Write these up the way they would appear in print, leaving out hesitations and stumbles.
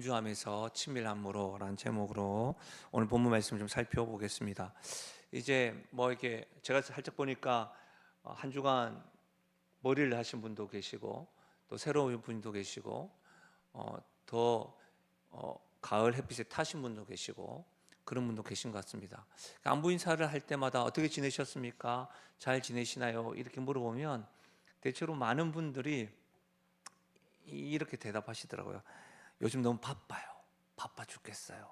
주함에서 친밀함으로라는 제목으로 오늘 본문 말씀을 좀 살펴보겠습니다. 이제 이렇게 제가 살짝 보니까 한 주간 머리를 하신 분도 계시고 또 새로운 분도 계시고 더 가을 햇빛에 타신 분도 계시고 그런 분도 계신 것 같습니다. 안부 인사를 할 때마다 어떻게 지내셨습니까? 잘 지내시나요? 이렇게 물어보면 대체로 많은 분들이 이렇게 대답하시더라고요. 요즘 너무 바빠요. 바빠 죽겠어요.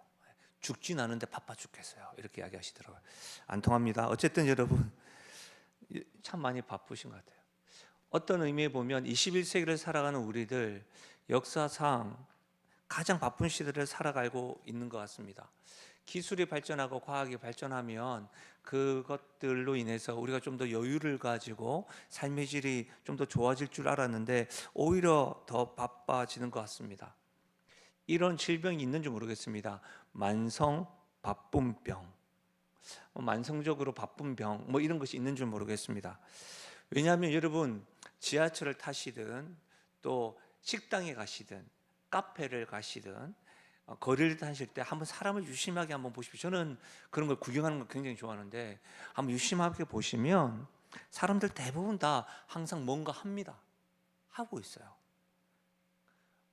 죽진 않은데 바빠 죽겠어요. 이렇게 이야기하시더라고요. 안 통합니다. 어쨌든 여러분 참 많이 바쁘신 것 같아요. 어떤 의미에 보면 21세기를 살아가는 우리들 역사상 가장 바쁜 시대를 살아가고 있는 것 같습니다. 기술이 발전하고 과학이 발전하면 그것들로 인해서 우리가 좀 더 여유를 가지고 삶의 질이 좀 더 좋아질 줄 알았는데 오히려 더 바빠지는 것 같습니다. 이런 질병이 있는지 모르겠습니다. 만성 바쁨병, 만성적으로 바쁜 병, 이런 것이 있는 줄 모르겠습니다. 왜냐하면 여러분 지하철을 타시든 또 식당에 가시든 카페를 가시든 거리를 다니실 때 한번 사람을 유심하게 한번 보십시오. 저는 그런 걸 구경하는 걸 굉장히 좋아하는데 한번 유심하게 보시면 사람들 대부분 다 항상 뭔가 합니다. 하고 있어요.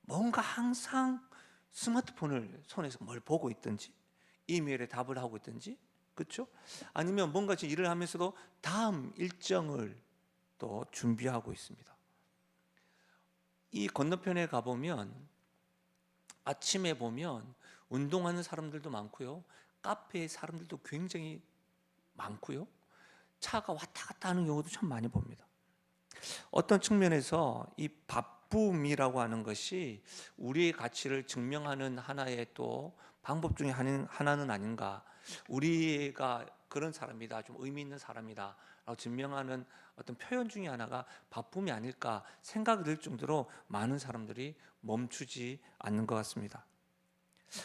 뭔가 항상 스마트폰을 손에서 뭘 보고 있든지 이메일에 답을 하고 있든지, 그렇죠? 아니면 뭔가 지금 일을 하면서도 다음 일정을 또 준비하고 있습니다. 이 건너편에 가보면 아침에 보면 운동하는 사람들도 많고요, 카페에 사람들도 굉장히 많고요, 차가 왔다 갔다 하는 경우도 참 많이 봅니다. 어떤 측면에서 이 바쁨이라고 하는 것이 우리의 가치를 증명하는 하나의 또 방법 중에 하나는 아닌가. 우리가 그런 사람이다, 좀 의미 있는 사람이다 라고 증명하는 어떤 표현 중에 하나가 바쁨이 아닐까 생각이 들 정도로 많은 사람들이 멈추지 않는 것 같습니다.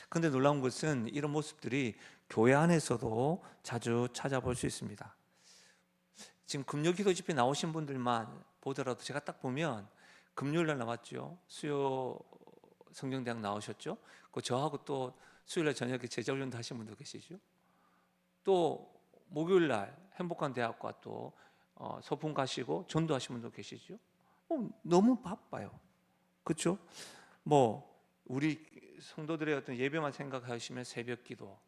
그런데 놀라운 것은 이런 모습들이 교회 안에서도 자주 찾아볼 수 있습니다. 지금 금요 기도 집회 나오신 분들만 보더라도 제가 딱 보면 금요일 날 나왔죠. 수요 성경대학 나오셨죠. 그 저하고 또 수요일 날 저녁에 제자훈련도 하신 분도 계시죠. 또 목요일 날 행복한 대학과 또 소풍 가시고 전도하신 분도 계시죠. 너무 바빠요. 그렇죠? 우리 성도들의 어떤 예배만 생각하시면 새벽 기도,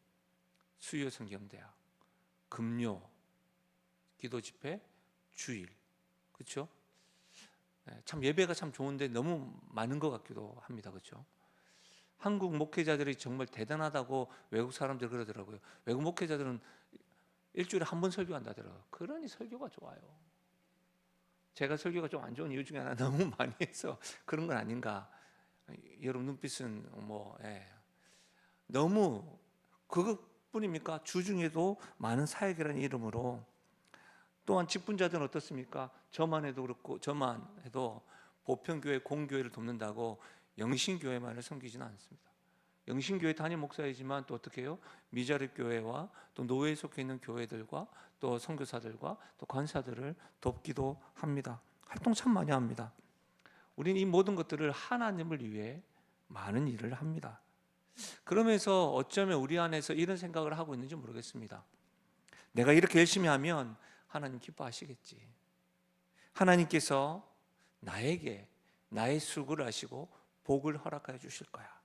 수요 성경대학, 금요 기도 집회, 주일, 그렇죠? 참 예배가 참 좋은데 너무 많은 것 같기도 합니다, 그렇죠? 한국 목회자들이 정말 대단하다고 외국 사람들 그러더라고요. 외국 목회자들은 일주일에 한 번 설교한다더라고요. 그러니 설교가 좋아요. 제가 설교가 좀 안 좋은 이유 중에 하나 너무 많이 해서 그런 건 아닌가. 여러분 눈빛은 너무 그것뿐입니까? 주중에도 많은 사역이라는 이름으로 또한 직분자들은 어떻습니까? 저만 해도 그렇고 저만 해도 보편교회 공교회를 돕는다고 영신교회만을 섬기지는 않습니다. 영신교회 담임 목사이지만 또 어떻게 해요? 미자립교회와 또 노회에 속해 있는 교회들과 또 선교사들과 또 관사들을 돕기도 합니다. 활동 참 많이 합니다. 우리는 이 모든 것들을 하나님을 위해 많은 일을 합니다. 그러면서 어쩌면 우리 안에서 이런 생각을 하고 있는지 모르겠습니다. 내가 이렇게 열심히 하면 하나님 기뻐하시겠지. 하나님께서 나에게 나의 수고를 하시고 복을 허락하여 주실 거야.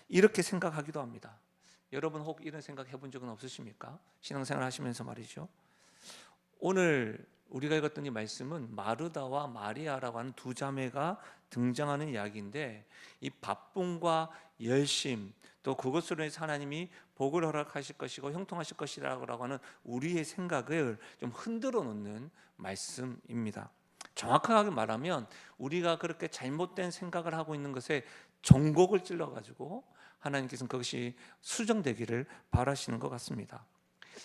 이렇게 생각하기도 합니다. 여러분 혹 이런 생각 해본 적은 없으십니까? 신앙생활 하시면서 말이죠. 오늘 우리가 읽었던 이 말씀은 마르다와 마리아라고 하는 두 자매가 등장하는 이야기인데 이 바쁨과 열심 또 그것으로 해서 하나님이 복을 허락하실 것이고 형통하실 것이라고 하는 우리의 생각을 좀 흔들어 놓는 말씀입니다. 정확하게 말하면 우리가 그렇게 잘못된 생각을 하고 있는 것에 종곡을 찔러가지고 하나님께서는 그것이 수정되기를 바라시는 것 같습니다.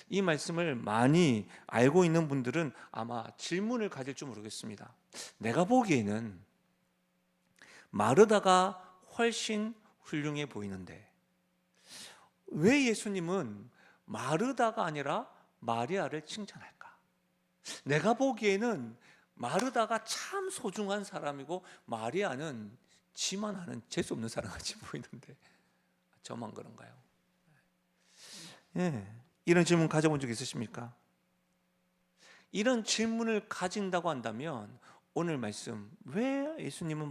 이 말씀을 많이 알고 있는 분들은 아마 질문을 가질 줄 모르겠습니다. 내가 보기에는 마르다가 훨씬 훌륭해 보이는데 왜 예수님은 마르다가 아니라 마리아를 칭찬할까? 내가 보기에는 마르다가 참 소중한 사람이고 마리아는 지만 아는 재수 없는 사람 같이 보이는데 저만 그런가요? 예, 이런 질문 가져본 적 있으십니까? 이런 질문을 가진다고 한다면 오늘 말씀, 왜 예수님은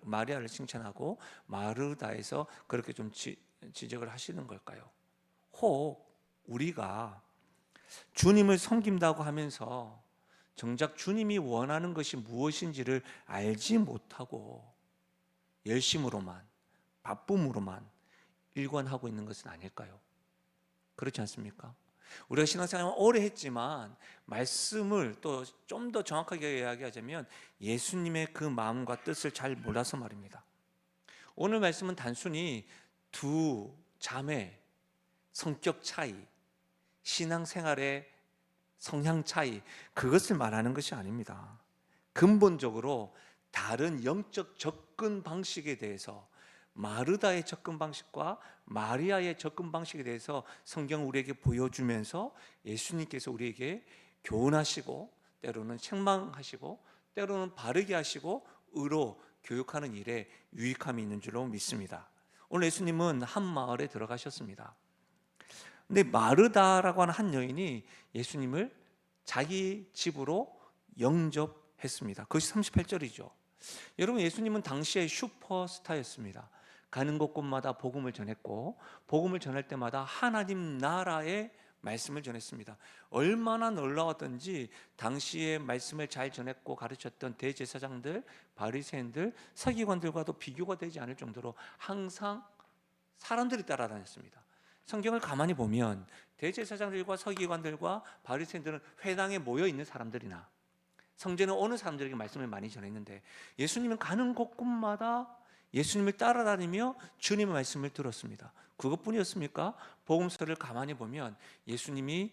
마리아를 칭찬하고 마르다에서 그렇게 좀 지적을 하시는 걸까요? 혹 우리가 주님을 섬긴다고 하면서 정작 주님이 원하는 것이 무엇인지를 알지 못하고 열심으로만, 바쁨으로만 일관하고 있는 것은 아닐까요? 그렇지 않습니까? 우리가 신앙생활을 오래 했지만 말씀을 또 좀 더 정확하게 이야기하자면 예수님의 그 마음과 뜻을 잘 몰라서 말입니다. 오늘 말씀은 단순히 두 자매 성격 차이, 신앙생활의 성향 차이, 그것을 말하는 것이 아닙니다. 근본적으로 다른 영적 접근 방식에 대해서, 마르다의 접근 방식과 마리아의 접근 방식에 대해서 성경 우리에게 보여주면서 예수님께서 우리에게 교훈하시고 때로는 책망하시고 때로는 바르게 하시고 의로 교육하는 일에 유익함이 있는 줄로 믿습니다. 오늘 예수님은 한 마을에 들어가셨습니다. 근데 마르다라고 하는 한 여인이 예수님을 자기 집으로 영접했습니다. 그것이 38절이죠. 여러분, 예수님은 당시의 슈퍼스타였습니다. 가는 곳곳마다 복음을 전했고 복음을 전할 때마다 하나님 나라의 말씀을 전했습니다. 얼마나 놀라웠던지 당시의 말씀을 잘 전했고 가르쳤던 대제사장들, 바리새인들, 서기관들과도 비교가 되지 않을 정도로 항상 사람들이 따라다녔습니다. 성경을 가만히 보면 대제사장들과 서기관들과 바리새인들은 회당에 모여 있는 사람들이나 성전에 오는 사람들에게 말씀을 많이 전했는데 예수님은 가는 곳곳마다 예수님을 따라다니며 주님의 말씀을 들었습니다. 그것뿐이었습니까? 복음서를 가만히 보면 예수님이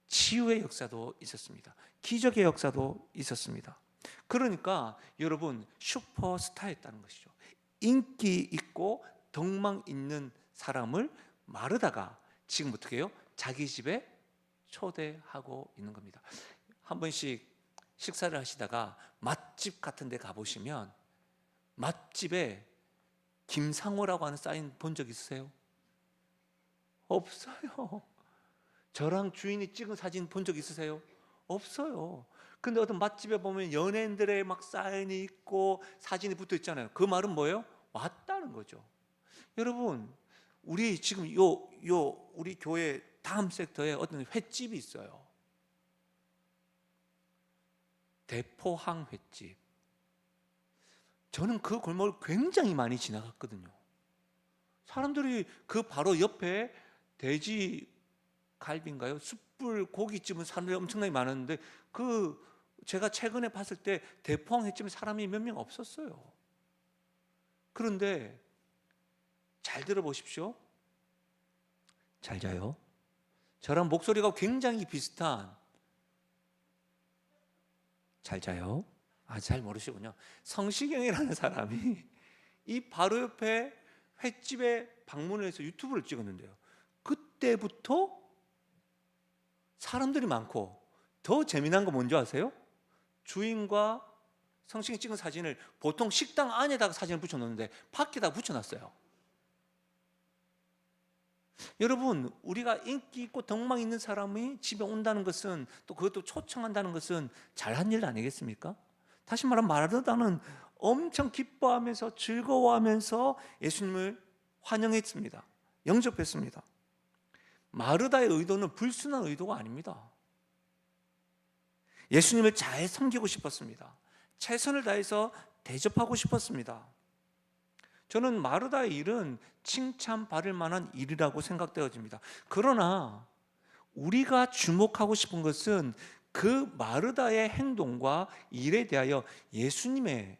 치유의 역사도 있었습니다. 기적의 역사도 있었습니다. 그러니까 여러분, 슈퍼스타였다는 것이죠. 인기 있고 덕망 있는 사람을 마르다가 지금 어떻게 해요? 자기 집에 초대하고 있는 겁니다. 한 번씩 식사를 하시다가 맛집 같은 데 가보시면 맛집에 김상호라고 하는 사인 본 적 있으세요? 없어요. 저랑 주인이 찍은 사진 본 적 있으세요? 없어요. 근데 어떤 맛집에 보면 연예인들의 막 사인이 있고 사진이 붙어 있잖아요. 그 말은 뭐예요? 왔다는 거죠. 여러분, 우리 지금 우리 교회 다음 섹터에 어떤 횟집이 있어요. 대포항 횟집. 저는 그 골목을 굉장히 많이 지나갔거든요. 사람들이 그 바로 옆에 돼지 갈비인가요? 숯불 고깃집은 사람들이 엄청나게 많았는데 제가 최근에 봤을 때 대포항 횟집에 사람이 몇 명 없었어요. 그런데 잘 들어보십시오. 잘 자요. 저랑 목소리가 굉장히 비슷한, 잘 자요. 잘 모르시군요. 성시경이라는 사람이 이 바로 옆에 횟집에 방문을 해서 유튜브를 찍었는데요. 그때부터 사람들이 많고 더 재미난 거 뭔지 아세요? 주인과 성시경이 찍은 사진을 보통 식당 안에다가 사진을 붙여놓는데 밖에다 붙여놨어요. 여러분, 우리가 인기 있고 덕망 있는 사람이 집에 온다는 것은, 또 그것도 초청한다는 것은 잘한 일 아니겠습니까? 다시 말하면 마르다는 엄청 기뻐하면서 즐거워하면서 예수님을 환영했습니다. 영접했습니다. 마르다의 의도는 불순한 의도가 아닙니다. 예수님을 잘 섬기고 싶었습니다. 최선을 다해서 대접하고 싶었습니다. 저는 마르다의 일은 칭찬받을 만한 일이라고 생각되어집니다. 그러나 우리가 주목하고 싶은 것은 그 마르다의 행동과 일에 대하여 예수님의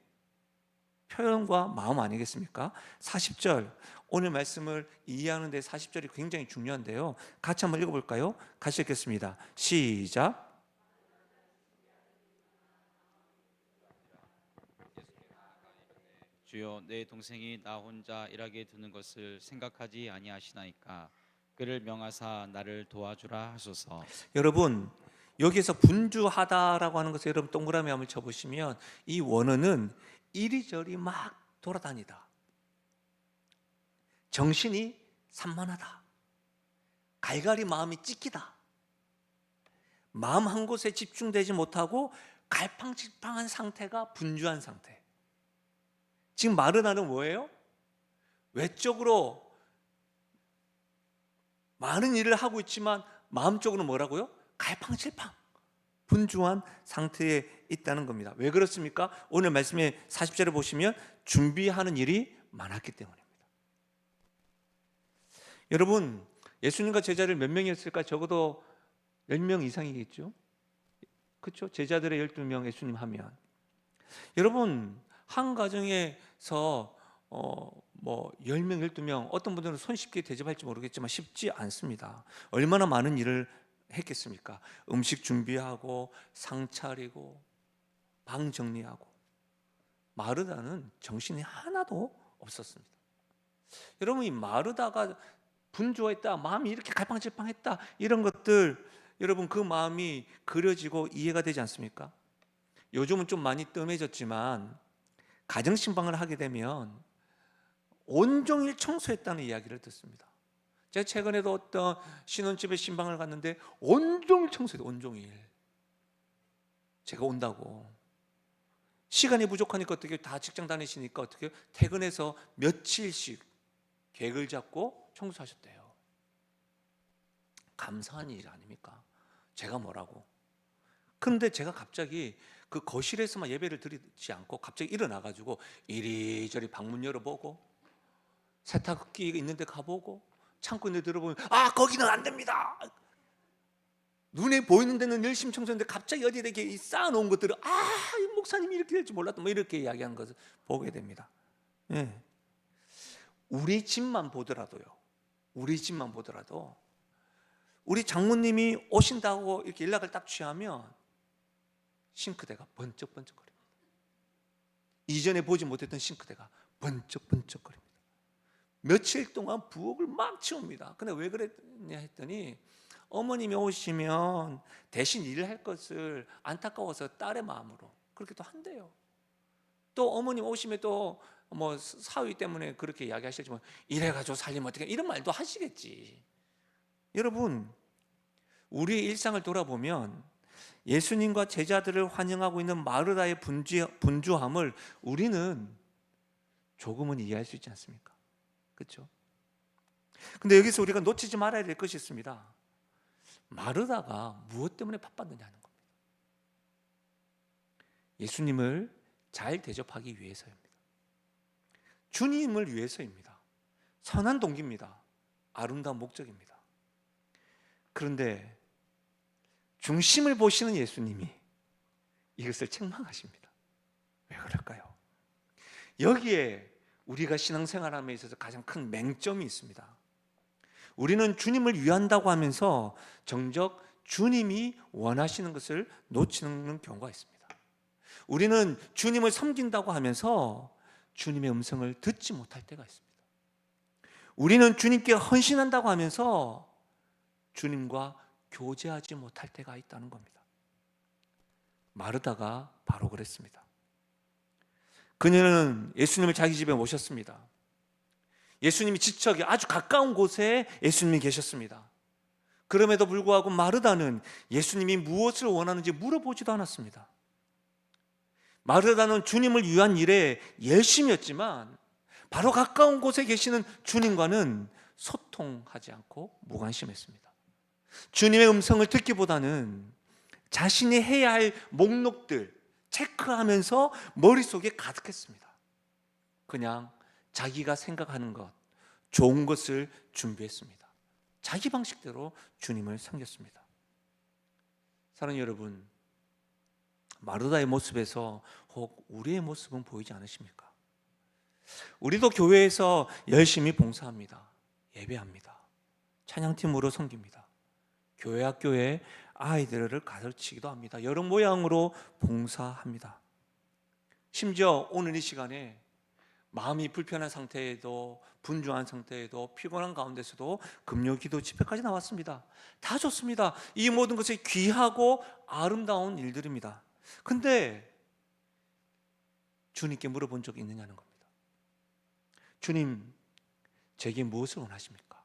표현과 마음 아니겠습니까? 40절, 오늘 말씀을 이해하는 데 40절이 굉장히 중요한데요. 같이 한번 읽어볼까요? 같이 읽겠습니다. 시작. 주여, 내 동생이 나 혼자 일하게 두는 것을 생각하지 아니하시나이까. 그를 명하사 나를 도와주라 하소서. 여러분, 여기에서 분주하다라고 하는 것을 여러분 동그라미 한번 쳐보시면 이 원어는 이리저리 막 돌아다니다. 정신이 산만하다. 갈갈이 마음이 찢기다. 마음 한 곳에 집중되지 못하고 갈팡질팡한 상태가 분주한 상태. 지금 마르다는 뭐예요? 외적으로 많은 일을 하고 있지만 마음적으로 뭐라고요? 갈팡질팡, 분주한 상태에 있다는 겁니다. 왜 그렇습니까? 오늘 말씀에 40절에 보시면 준비하는 일이 많았기 때문입니다. 여러분, 예수님과 제자를 몇 명이었을까? 적어도 10명 이상이겠죠? 그렇죠? 제자들의 12명 예수님 하면. 여러분, 한 가정에서 10명, 12명, 어떤 분들은 손쉽게 대접할지 모르겠지만 쉽지 않습니다. 얼마나 많은 일을 했겠습니까? 음식 준비하고 상 차리고 방 정리하고. 마르다는 정신이 하나도 없었습니다. 여러분, 이 마르다가 분주했다, 마음이 이렇게 갈팡질팡했다, 이런 것들, 여러분 그 마음이 그려지고 이해가 되지 않습니까? 요즘은 좀 많이 뜸해졌지만 가정신방을 하게 되면 온종일 청소했다는 이야기를 듣습니다. 제가 최근에도 어떤 신혼집에 신방을 갔는데 온종일 청소해요. 온종일. 제가 온다고. 시간이 부족하니까 어떻게, 다 직장 다니시니까 어떻게 퇴근해서 며칠씩 계획을 잡고 청소하셨대요. 감사한 일 아닙니까? 제가 뭐라고. 그런데 제가 갑자기 그 거실에서만 예배를 드리지 않고 갑자기 일어나가지고 이리저리 방문 열어보고 세탁기 있는 데 가보고 창고 있는 데 들어보면 거기는 안 됩니다. 눈에 보이는 데는 열심히 청소했는데 갑자기 어디에 이렇게 쌓아놓은 것들을 이 목사님이 이렇게 될지 몰랐다, 뭐 이렇게 이야기하는 것을 보게 됩니다. 예. 우리 집만 보더라도 우리 장모님이 오신다고 이렇게 연락을 딱 취하면 싱크대가 번쩍번쩍거립니다. 이전에 보지 못했던 싱크대가 번쩍번쩍거립니다. 며칠 동안 부엌을 막 치웁니다. 근데 왜 그랬냐 했더니 어머님이 오시면 대신 일을 할 것을 안타까워서 딸의 마음으로 그렇게 또 한대요. 또 어머님 오시면 또 뭐 사위 때문에 그렇게 이야기하시지만 이래가지고 살리면 어떻게, 이런 말도 하시겠지. 여러분, 우리의 일상을 돌아보면 예수님과 제자들을 환영하고 있는 마르다의 분주함을 우리는 조금은 이해할 수 있지 않습니까? 그렇죠? 근데 여기서 우리가 놓치지 말아야 될 것이 있습니다. 마르다가 무엇 때문에 바빴느냐 하는 겁니다. 예수님을 잘 대접하기 위해서입니다. 주님을 위해서입니다. 선한 동기입니다. 아름다운 목적입니다. 그런데 중심을 보시는 예수님이 이것을 책망하십니다. 왜 그럴까요? 여기에 우리가 신앙생활함에 있어서 가장 큰 맹점이 있습니다. 우리는 주님을 위한다고 하면서 정작 주님이 원하시는 것을 놓치는 경우가 있습니다. 우리는 주님을 섬긴다고 하면서 주님의 음성을 듣지 못할 때가 있습니다. 우리는 주님께 헌신한다고 하면서 주님과 교제하지 못할 때가 있다는 겁니다. 마르다가 바로 그랬습니다. 그녀는 예수님을 자기 집에 모셨습니다. 예수님이 지척에 아주 가까운 곳에 예수님이 계셨습니다. 그럼에도 불구하고 마르다는 예수님이 무엇을 원하는지 물어보지도 않았습니다. 마르다는 주님을 위한 일에 열심이었지만 바로 가까운 곳에 계시는 주님과는 소통하지 않고 무관심했습니다. 주님의 음성을 듣기보다는 자신이 해야 할 목록들 체크하면서 머릿속에 가득했습니다. 그냥 자기가 생각하는 것, 좋은 것을 준비했습니다. 자기 방식대로 주님을 섬겼습니다. 사랑하는 여러분, 마르다의 모습에서 혹 우리의 모습은 보이지 않으십니까? 우리도 교회에서 열심히 봉사합니다. 예배합니다. 찬양팀으로 섬깁니다. 교회 학교에 아이들을 가르치기도 합니다. 여러 모양으로 봉사합니다. 심지어 오늘 이 시간에 마음이 불편한 상태에도, 분주한 상태에도, 피곤한 가운데서도 금요기도 집회까지 나왔습니다. 다 좋습니다. 이 모든 것이 귀하고 아름다운 일들입니다. 근데 주님께 물어본 적이 있느냐는 겁니다. 주님, 제게 무엇을 원하십니까?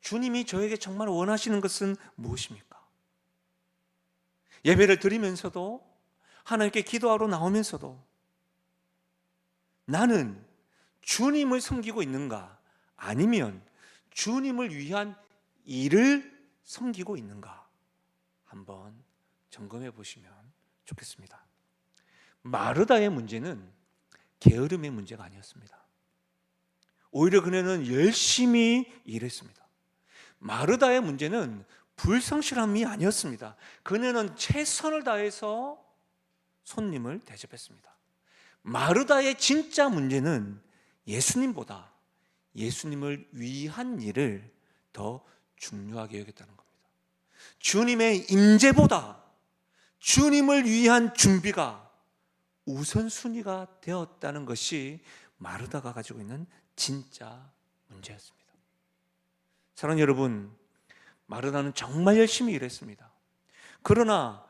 주님이 저에게 정말 원하시는 것은 무엇입니까? 예배를 드리면서도, 하나님께 기도하러 나오면서도 나는 주님을 섬기고 있는가? 아니면 주님을 위한 일을 섬기고 있는가? 한번 점검해 보시면 좋겠습니다. 마르다의 문제는 게으름의 문제가 아니었습니다. 오히려 그녀는 열심히 일했습니다. 마르다의 문제는 불성실함이 아니었습니다. 그녀는 최선을 다해서 손님을 대접했습니다. 마르다의 진짜 문제는 예수님보다 예수님을 위한 일을 더 중요하게 여겼다는 겁니다. 주님의 임재보다 주님을 위한 준비가 우선순위가 되었다는 것이 마르다가 가지고 있는 진짜 문제였습니다. 사랑하는 여러분, 마르다는 정말 열심히 일했습니다. 그러나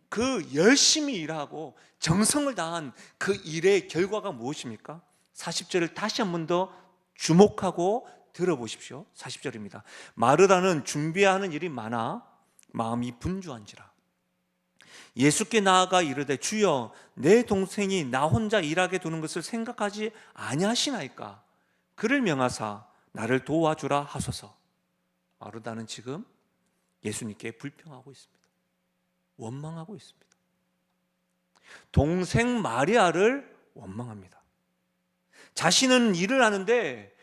그 열심히 일하고 정성을 다한 그 일의 결과가 무엇입니까? 40절을 다시 한 번 더 주목하고 들어보십시오. 40절입니다. 마르다는 준비해야 하는 일이 많아 마음이 분주한지라 예수께 나아가 이르되 주여 내 동생이 나 혼자 일하게 두는 것을 생각하지 아니하시나이까 그를 명하사 나를 도와주라 하소서. 마르다는 지금 예수님께 불평하고 있습니다. 원망하고 있습니다. 동생 마리아를 원망합니다. 자신은 일을 하는데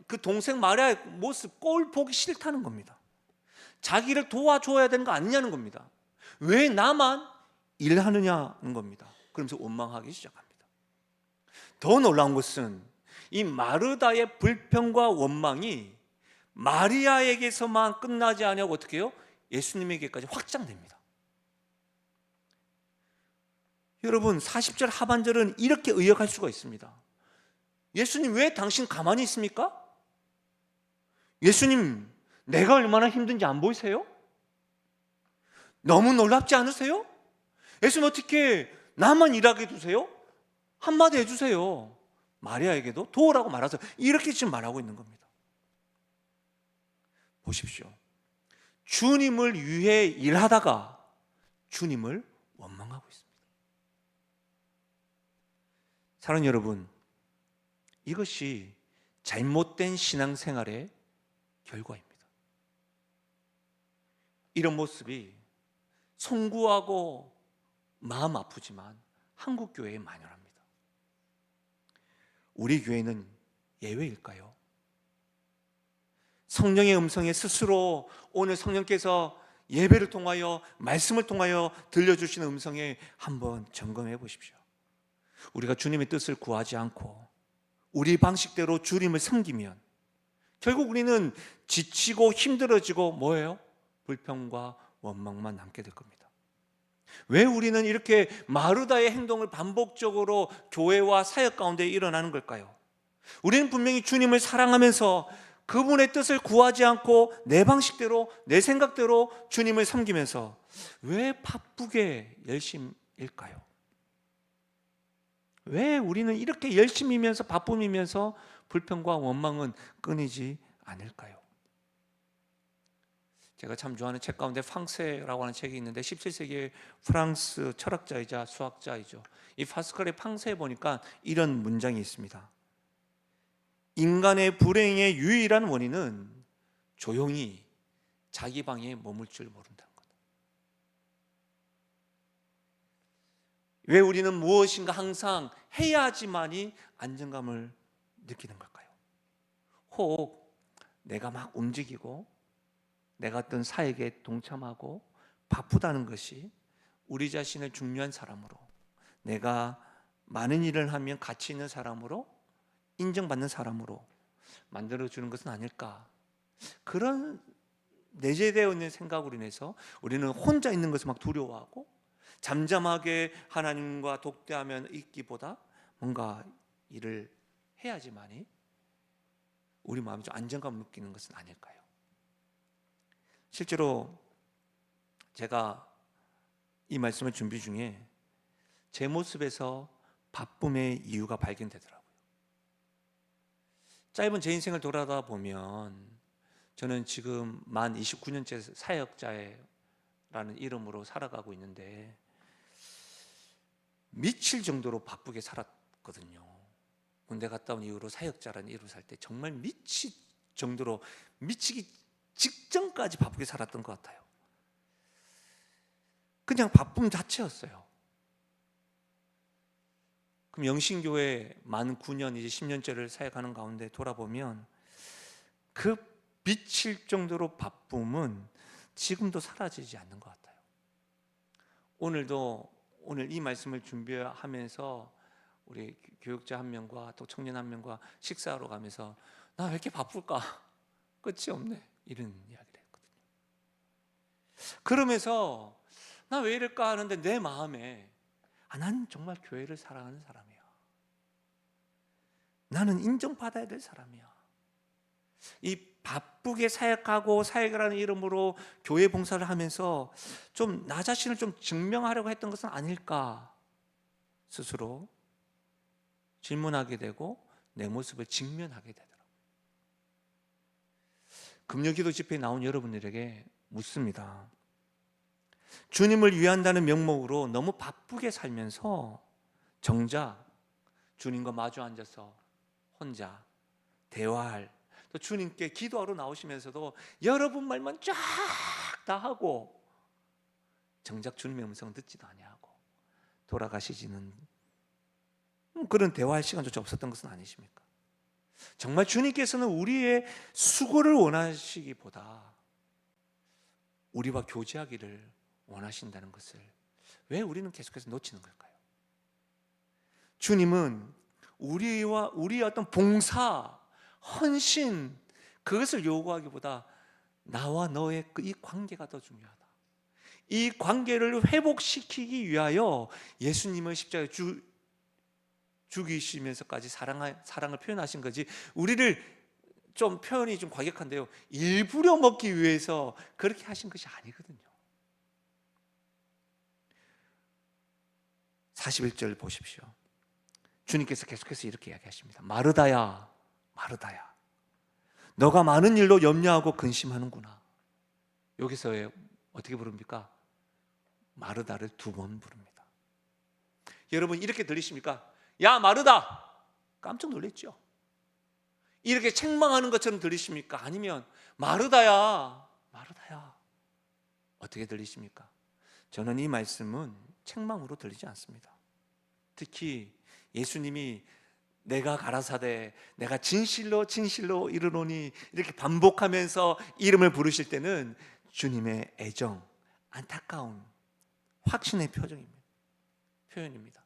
그 동생 마리아의 모습 꼴 보기 싫다는 겁니다. 자기를 도와줘야 되는 거 아니냐는 겁니다. 왜 나만 일하느냐는 겁니다. 그러면서 원망하기 시작합니다. 더 놀라운 것은 이 마르다의 불평과 원망이 마리아에게서만 끝나지 않냐고 어떻게 해요? 예수님에게까지 확장됩니다. 여러분 40절 하반절은 이렇게 의역할 수가 있습니다. 예수님 왜 당신 가만히 있습니까? 예수님 내가 얼마나 힘든지 안 보이세요? 너무 놀랍지 않으세요? 예수님 어떻게 나만 일하게 두세요? 한마디 해주세요. 마리아에게도 도우라고 말하세요. 이렇게 지금 말하고 있는 겁니다. 보십시오. 주님을 위해 일하다가 주님을 원망하고 있습니다. 사랑하는 여러분, 이것이 잘못된 신앙생활의 결과입니다. 이런 모습이 송구하고 마음 아프지만 한국 교회에 만연합니다. 우리 교회는 예외일까요? 성령의 음성에 스스로 오늘 성령께서 예배를 통하여 말씀을 통하여 들려주시는 음성에 한번 점검해 보십시오. 우리가 주님의 뜻을 구하지 않고 우리 방식대로 주님을 섬기면 결국 우리는 지치고 힘들어지고 뭐예요? 불평과 원망만 남게 될 겁니다. 왜 우리는 이렇게 마르다의 행동을 반복적으로 교회와 사역 가운데 일어나는 걸까요? 우리는 분명히 주님을 사랑하면서 그분의 뜻을 구하지 않고 내 방식대로 내 생각대로 주님을 섬기면서 왜 바쁘게 열심일까요? 왜 우리는 이렇게 열심이면서 바쁨이면서 불평과 원망은 끊이지 않을까요? 제가 참 좋아하는 책 가운데 팡세라고 하는 책이 있는데 17세기의 프랑스 철학자이자 수학자이죠. 이 파스칼의 팡세에 보니까 이런 문장이 있습니다. 인간의 불행의 유일한 원인은 조용히 자기 방에 머물 줄 모른다는 것. 왜 우리는 무엇인가 항상 해야지만이 안정감을 느끼는 걸까요? 혹 내가 막 움직이고 내가 어떤 사역에 동참하고 바쁘다는 것이 우리 자신을 중요한 사람으로, 내가 많은 일을 하면 가치 있는 사람으로, 인정받는 사람으로 만들어주는 것은 아닐까. 그런 내재되어 있는 생각으로 인해서 우리는 혼자 있는 것을 막 두려워하고 잠잠하게 하나님과 독대하며 있기보다 뭔가 일을 해야지만이 우리 마음이 좀 안정감을 느끼는 것은 아닐까요? 실제로 제가 이 말씀을 준비 중에 제 모습에서 바쁨의 이유가 발견되더라고요. 짧은 제 인생을 돌아다 보면 저는 지금 만 29년째 사역자라는 이름으로 살아가고 있는데 미칠 정도로 바쁘게 살았거든요. 군대 갔다 온 이후로 사역자라는 이름을 살 때 정말 미칠 정도로 미치기 직전까지 바쁘게 살았던 것 같아요. 그냥 바쁨 자체였어요. 그럼 영신교회 만 9년 이제 10년째를 사역하는 가운데 돌아보면 그 미칠 정도로 바쁨은 지금도 사라지지 않는 것 같아요. 오늘 이 말씀을 준비하면서 우리 교육자 한 명과 또 청년 한 명과 식사하러 가면서 나 왜 이렇게 바쁠까? 끝이 없네. 이런 이야기를 했거든요. 그러면서 나 왜 이럴까 하는데 내 마음에 난 정말 교회를 사랑하는 사람이야. 나는 인정받아야 될 사람이야. 이 바쁘게 사역하고 사역이라는 이름으로 교회 봉사를 하면서 좀 나 자신을 좀 증명하려고 했던 것은 아닐까 스스로 질문하게 되고 내 모습을 직면하게 되더라고요. 금요기도 집회에 나온 여러분들에게 묻습니다. 주님을 위한다는 명목으로 너무 바쁘게 살면서 정작 주님과 마주 앉아서 혼자 대화할, 또 주님께 기도하러 나오시면서도 여러분 말만 쫙 다 하고 정작 주님의 음성을 듣지도 아니하고 돌아가시지는 그런 대화할 시간조차 없었던 것은 아니십니까? 정말 주님께서는 우리의 수고를 원하시기보다 우리와 교제하기를 원하신다는 것을 왜 우리는 계속해서 놓치는 걸까요? 주님은 우리의 어떤 봉사, 헌신, 그것을 요구하기보다 나와 너의 이 관계가 더 중요하다. 이 관계를 회복시키기 위하여 예수님을 십자가에 죽이시면서까지 사랑을 표현하신 거지, 우리를 좀 표현이 좀 과격한데요, 일부러 먹기 위해서 그렇게 하신 것이 아니거든요. 41절 보십시오. 주님께서 계속해서 이렇게 이야기하십니다. 마르다야, 마르다야, 너가 많은 일로 염려하고 근심하는구나. 여기서 어떻게 부릅니까? 마르다를 2번 부릅니다. 여러분 이렇게 들리십니까? 야 마르다! 깜짝 놀랐죠? 이렇게 책망하는 것처럼 들리십니까? 아니면 마르다야, 마르다야, 어떻게 들리십니까? 저는 이 말씀은 책망으로 들리지 않습니다. 특히 예수님이 내가 가라사대 내가 진실로 진실로 이르노니 이렇게 반복하면서 이름을 부르실 때는 주님의 애정, 안타까움, 확신의 표현입니다.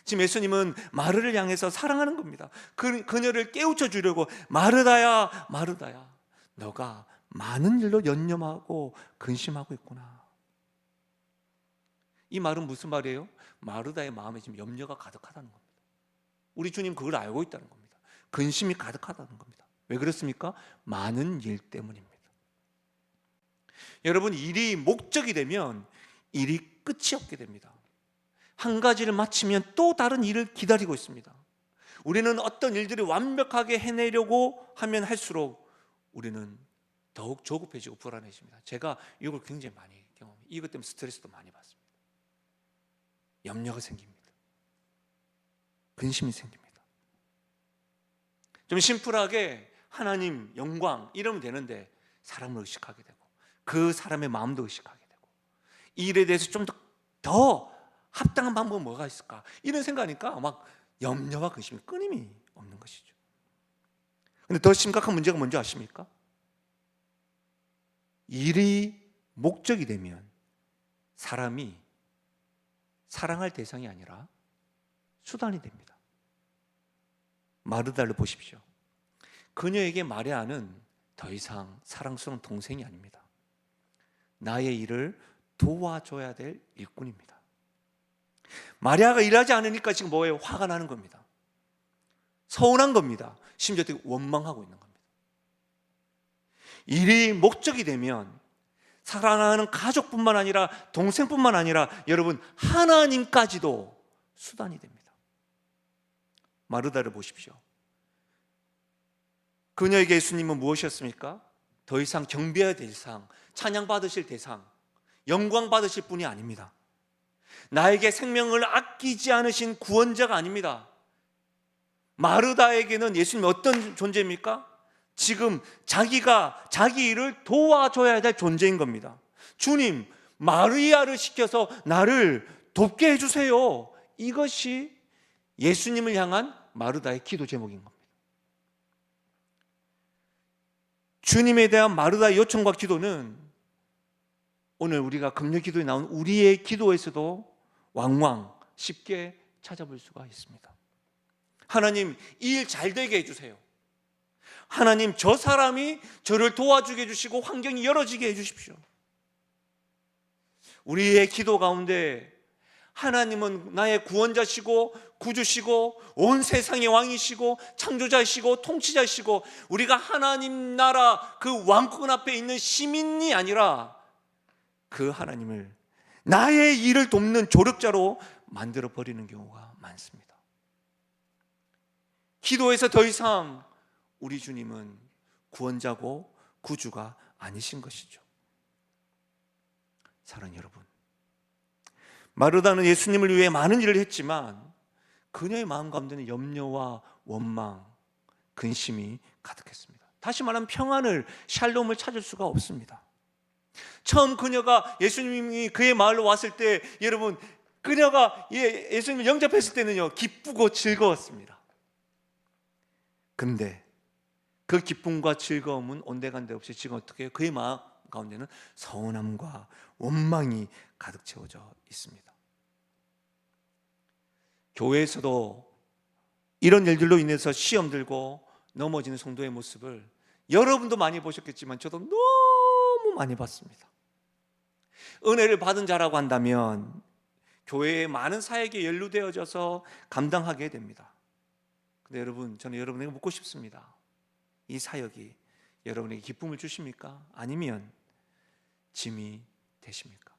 지금 예수님은 마르를 향해서 사랑하는 겁니다. 그녀를 깨우쳐 주려고 마르다야, 마르다야, 너가 많은 일로 연념하고 근심하고 있구나. 이 말은 무슨 말이에요? 마르다의 마음에 지금 염려가 가득하다는 겁니다. 우리 주님 그걸 알고 있다는 겁니다. 근심이 가득하다는 겁니다. 왜 그렇습니까? 많은 일 때문입니다. 여러분, 일이 목적이 되면 일이 끝이 없게 됩니다. 한 가지를 마치면 또 다른 일을 기다리고 있습니다. 우리는 어떤 일들을 완벽하게 해내려고 하면 할수록 우리는 더욱 조급해지고 불안해집니다. 제가 이걸 굉장히 많이 경험해요. 이것 때문에 스트레스도 많이 받습니다. 염려가 생깁니다. 근심이 생깁니다. 좀 심플하게 하나님 영광 이러면 되는데 사람을 의식하게 되고 그 사람의 마음도 의식하게 되고 이 일에 대해서 좀 더 합당한 방법은 뭐가 있을까 이런 생각하니까 막 염려와 근심이 끊임이 없는 것이죠. 그런데 더 심각한 문제가 뭔지 아십니까? 일이 목적이 되면 사람이 사랑할 대상이 아니라 수단이 됩니다. 마르다를 보십시오. 그녀에게 마리아는 더 이상 사랑스러운 동생이 아닙니다. 나의 일을 도와줘야 될 일꾼입니다. 마리아가 일하지 않으니까 지금 뭐예요? 화가 나는 겁니다. 서운한 겁니다. 심지어 되게 원망하고 있는 겁니다. 일이 목적이 되면 사랑하는 가족뿐만 아니라 동생뿐만 아니라 여러분 하나님까지도 수단이 됩니다. 마르다를 보십시오. 그녀에게 예수님은 무엇이었습니까? 더 이상 경배해야 될 대상, 찬양받으실 대상, 영광 받으실 분이 아닙니다. 나에게 생명을 아끼지 않으신 구원자가 아닙니다. 마르다에게는 예수님이 어떤 존재입니까? 지금 자기가 자기 일을 도와줘야 될 존재인 겁니다. 주님, 마리아를 시켜서 나를 돕게 해주세요. 이것이 예수님을 향한 마르다의 기도 제목인 겁니다. 주님에 대한 마르다의 요청과 기도는 오늘 우리가 금요 기도에 나온 우리의 기도에서도 왕왕 쉽게 찾아볼 수가 있습니다. 하나님, 이 일 잘 되게 해주세요. 하나님, 저 사람이 저를 도와주게 해주시고 환경이 열어지게 해주십시오. 우리의 기도 가운데 하나님은 나의 구원자시고 구주시고 온 세상의 왕이시고 창조자이시고 통치자이시고 우리가 하나님 나라 그 왕권 앞에 있는 시민이 아니라 그 하나님을 나의 일을 돕는 조력자로 만들어 버리는 경우가 많습니다. 기도에서 더 이상 우리 주님은 구원자고 구주가 아니신 것이죠. 사랑하는 여러분, 마르다는 예수님을 위해 많은 일을 했지만 그녀의 마음 가운데는 염려와 원망, 근심이 가득했습니다. 다시 말하면 평안을, 샬롬을 찾을 수가 없습니다. 처음 그녀가 예수님이 그의 마을로 왔을 때 여러분, 그녀가 예수님을 영접했을 때는요 기쁘고 즐거웠습니다. 근데 그 기쁨과 즐거움은 온데간데 없이 지금 어떻게 해요? 그의 마음 가운데는 서운함과 원망이 가득 채워져 있습니다. 교회에서도 이런 일들로 인해서 시험 들고 넘어지는 성도의 모습을 여러분도 많이 보셨겠지만 저도 너무 많이 봤습니다. 은혜를 받은 자라고 한다면 교회에 많은 사역에 연루되어져서 감당하게 됩니다. 근데 여러분, 저는 여러분에게 묻고 싶습니다. 이 사역이 여러분에게 기쁨을 주십니까? 아니면 짐이 되십니까?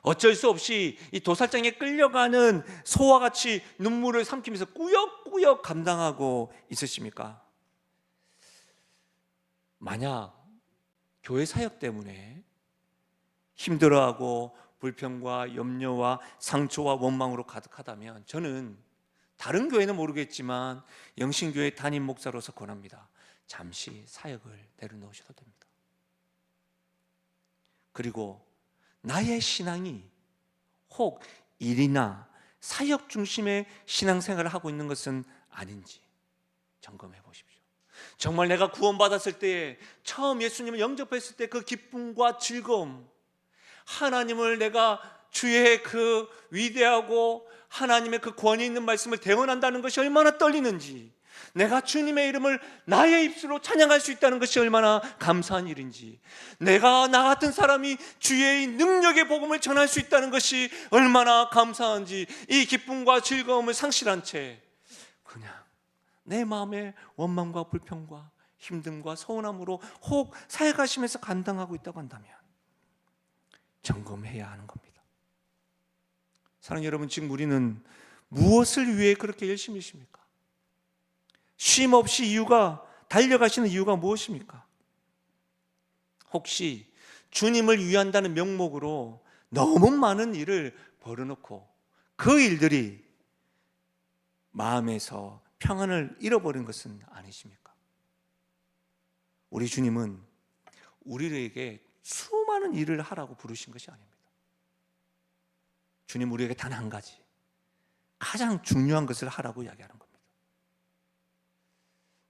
어쩔 수 없이 이 도살장에 끌려가는 소와 같이 눈물을 삼키면서 꾸역꾸역 감당하고 있으십니까? 만약 교회 사역 때문에 힘들어하고 불평과 염려와 상처와 원망으로 가득하다면 저는 다른 교회는 모르겠지만 영신교회 담임 목사로서 권합니다. 잠시 사역을 내려놓으셔도 됩니다. 그리고 나의 신앙이 혹 일이나 사역 중심의 신앙생활을 하고 있는 것은 아닌지 점검해 보십시오. 정말 내가 구원받았을 때, 처음 예수님을 영접했을 때 그 기쁨과 즐거움, 하나님을 내가 주의 그 위대하고 하나님의 그 권위 있는 말씀을 대언한다는 것이 얼마나 떨리는지, 내가 주님의 이름을 나의 입술로 찬양할 수 있다는 것이 얼마나 감사한 일인지, 내가 나 같은 사람이 주의 능력의 복음을 전할 수 있다는 것이 얼마나 감사한지, 이 기쁨과 즐거움을 상실한 채 그냥 내 마음의 원망과 불평과 힘듦과 서운함으로 혹 사역하시면서 감당하고 있다고 한다면 점검해야 하는 겁니다. 사랑하는 여러분, 지금 우리는 무엇을 위해 그렇게 열심히십니까? 쉼 없이 달려가시는 이유가 무엇입니까? 혹시 주님을 위한다는 명목으로 너무 많은 일을 벌여놓고 그 일들이 마음에서 평안을 잃어버린 것은 아니십니까? 우리 주님은 우리에게 수많은 일을 하라고 부르신 것이 아닙니다. 주님 우리에게 단 한 가지, 가장 중요한 것을 하라고 이야기하는 겁니다.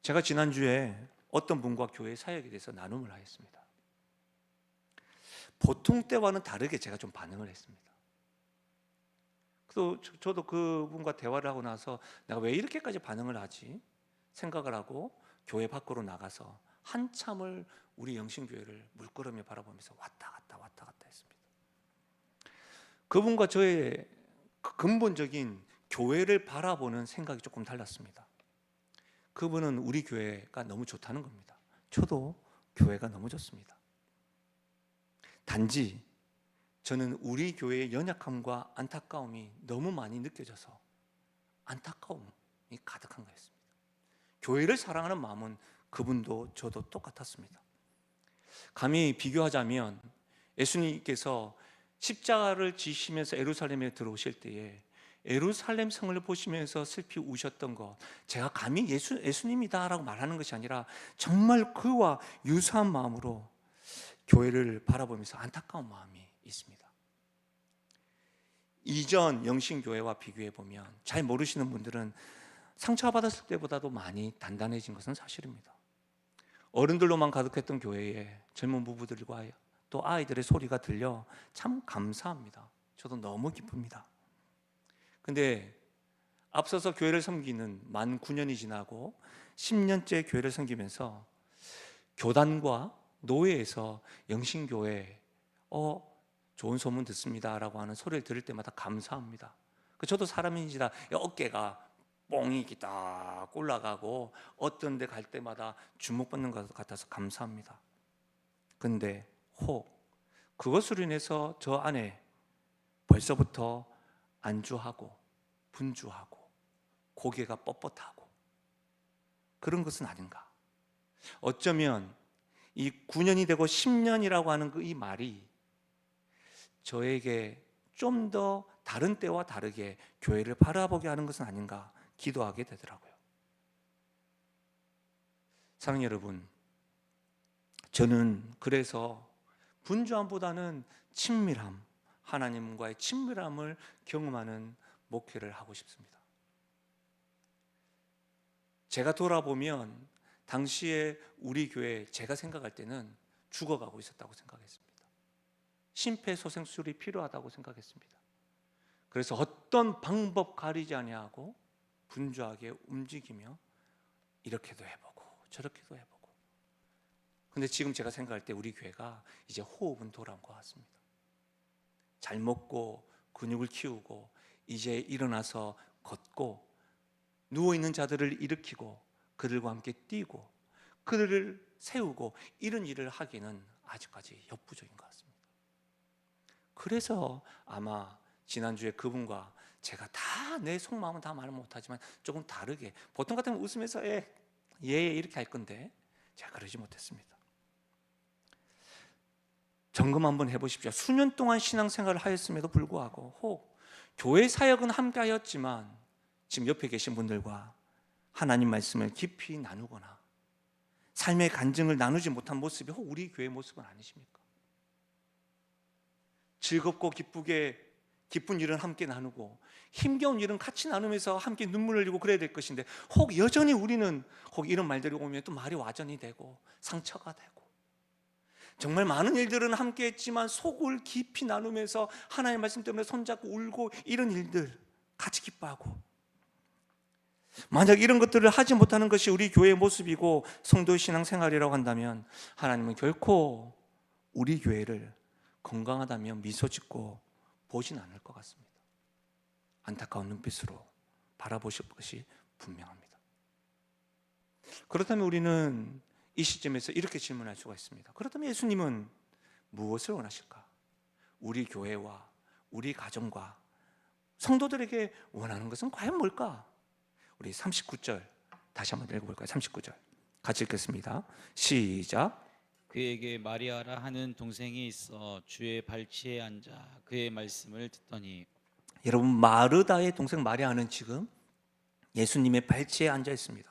제가 지난주에 어떤 분과 교회 사역에 대해서 나눔을 하였습니다. 보통 때와는 다르게 제가 좀 반응을 했습니다. 그래서 저도 그분과 대화를 하고 나서 내가 왜 이렇게까지 반응을 하지 생각을 하고 교회 밖으로 나가서 한참을 우리 영신교회를 물끄러미 바라보면서 왔다 갔다 했습니다. 그분과 저의 근본적인 교회를 바라보는 생각이 조금 달랐습니다. 그분은 우리 교회가 너무 좋다는 겁니다. 저도 교회가 너무 좋습니다. 단지 저는 우리 교회의 연약함과 안타까움이 너무 많이 느껴져서 안타까움이 가득한 거였습니다. 교회를 사랑하는 마음은 그분도 저도 똑같았습니다. 감히 비교하자면 예수님께서 십자가를 지시면서 예루살렘에 들어오실 때에 예루살렘 성을 보시면서 슬피 우셨던 것, 제가 감히 예수님이다라고 말하는 것이 아니라 정말 그와 유사한 마음으로 교회를 바라보면서 안타까운 마음이 있습니다. 이전 영신교회와 비교해 보면 잘 모르시는 분들은 상처받았을 때보다도 많이 단단해진 것은 사실입니다. 어른들로만 가득했던 교회에 젊은 부부들과 또 아이들의 소리가 들려 참 감사합니다. 저도 너무 기쁩니다. 근데 앞서서 교회를 섬기는 만 9년이 지나고 10년째 교회를 섬기면서 교단과 노회에서 영신교회 좋은 소문 듣습니다라고 하는 소리를 들을 때마다 감사합니다. 저도 사람인지라 어깨가 뽕이 딱 올라가고 어떤 데 갈 때마다 주목받는 것 같아서 감사합니다. 근데 그것으로 인해서 저 안에 벌써부터 안주하고 분주하고 고개가 뻣뻣하고 그런 것은 아닌가. 어쩌면 이 9년이 되고 10년이라고 하는 이 말이 저에게 좀 더 다른 때와 다르게 교회를 바라보게 하는 것은 아닌가 기도하게 되더라고요. 사랑하는 여러분, 저는 그래서 분주함보다는 친밀함, 하나님과의 친밀함을 경험하는 목회를 하고 싶습니다. 제가 돌아보면 당시에 우리 교회, 제가 생각할 때는 죽어가고 있었다고 생각했습니다. 심폐소생술이 필요하다고 생각했습니다. 그래서 어떤 방법 가리지 아니하고 분주하게 움직이며 이렇게도 해보고 저렇게도 해보고. 근데 지금 제가 생각할 때 우리 교회가 이제 호흡은 돌아온 것 같습니다. 잘 먹고 근육을 키우고 이제 일어나서 걷고 누워있는 자들을 일으키고 그들과 함께 뛰고 그들을 세우고 이런 일을 하기는 아직까지 역부족인 것 같습니다. 그래서 아마 지난주에 그분과 제가 다 내 속마음은 다 말 못하지만 조금 다르게, 보통 같으면 웃으면서 예 이렇게 할 건데 제가 그러지 못했습니다. 점검 한번 해보십시오. 수년 동안 신앙생활을 하였음에도 불구하고 교회 사역은 함께 하였지만 지금 옆에 계신 분들과 하나님 말씀을 깊이 나누거나 삶의 간증을 나누지 못한 모습이 우리 교회의 모습은 아니십니까? 즐겁고 기쁘게 기쁜 일은 함께 나누고 힘겨운 일은 같이 나누면서 함께 눈물을 흘리고 그래야 될 것인데 여전히 우리는 이런 말들이 오면 또 말이 와전이 되고 상처가 되고 정말 많은 일들은 함께 했지만 속을 깊이 나누면서 하나님의 말씀 때문에 손잡고 울고 이런 일들 같이 기뻐하고, 만약 이런 것들을 하지 못하는 것이 우리 교회의 모습이고 성도의 신앙생활이라고 한다면 하나님은 결코 우리 교회를 건강하다며 미소 짓고 보진 않을 것 같습니다. 안타까운 눈빛으로 바라보실 것이 분명합니다. 그렇다면 우리는 이 시점에서 이렇게 질문할 수가 있습니다. 그렇다면 예수님은 무엇을 원하실까? 우리 교회와 우리 가정과 성도들에게 원하는 것은 과연 뭘까? 우리 39절 다시 한번 읽어볼까요? 39절 같이 읽겠습니다. 시작. 그에게 마리아라 하는 동생이 있어 주의 발치에 앉아 그의 말씀을 듣더니. 여러분, 마르다의 동생 마리아는 지금 예수님의 발치에 앉아 있습니다.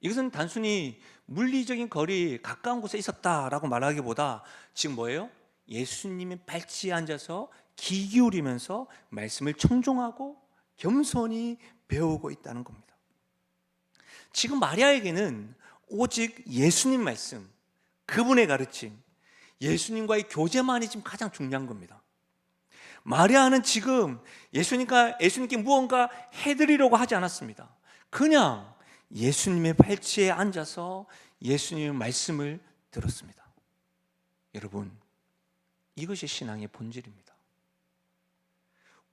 이것은 단순히 물리적인 거리 가까운 곳에 있었다라고 말하기보다 지금 뭐예요? 예수님의 발치에 앉아서 귀 기울이면서 말씀을 청종하고 겸손히 배우고 있다는 겁니다. 지금 마리아에게는 오직 예수님 말씀, 그분의 가르침, 예수님과의 교제만이 지금 가장 중요한 겁니다. 마리아는 지금 예수님께 무언가 해드리려고 하지 않았습니다. 그냥 예수님의 발치에 앉아서 예수님의 말씀을 들었습니다. 여러분, 이것이 신앙의 본질입니다.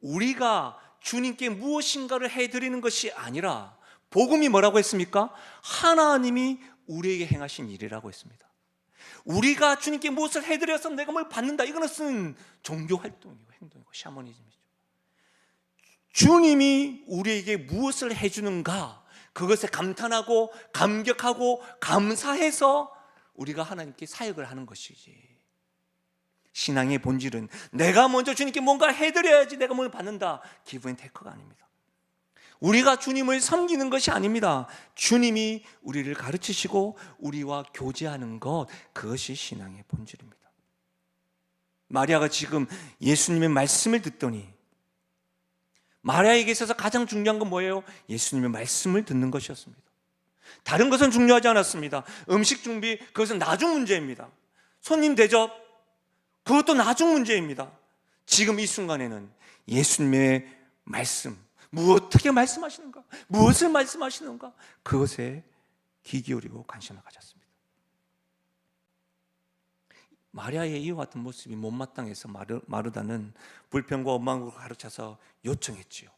우리가 주님께 무엇인가를 해드리는 것이 아니라 복음이 뭐라고 했습니까? 하나님이 우리에게 행하신 일이라고 했습니다. 우리가 주님께 무엇을 해드려서 내가 뭘 받는다, 이거는 종교 활동이고 행동이고 샤머니즘이죠. 주님이 우리에게 무엇을 해주는가, 그것에 감탄하고 감격하고 감사해서 우리가 하나님께 사역을 하는 것이지, 신앙의 본질은 내가 먼저 주님께 뭔가 해드려야지 내가 뭘 받는다, 기브 앤 테이크가 아닙니다. 우리가 주님을 섬기는 것이 아닙니다. 주님이 우리를 가르치시고 우리와 교제하는 것, 그것이 신앙의 본질입니다. 마리아가 지금 예수님의 말씀을 듣더니, 마리아에게 있어서 가장 중요한 건 뭐예요? 예수님의 말씀을 듣는 것이었습니다. 다른 것은 중요하지 않았습니다. 음식 준비, 그것은 나중 문제입니다. 손님 대접, 그것도 나중 문제입니다. 지금 이 순간에는 예수님의 말씀, 어떻게 말씀하시는가, 무엇을 말씀하시는가, 그것에 귀 기울이고 관심을 가졌습니다. 마리아의 이와 같은 모습이 못마땅해서 마르다는 불평과 원망으로 가르쳐서 요청했지요.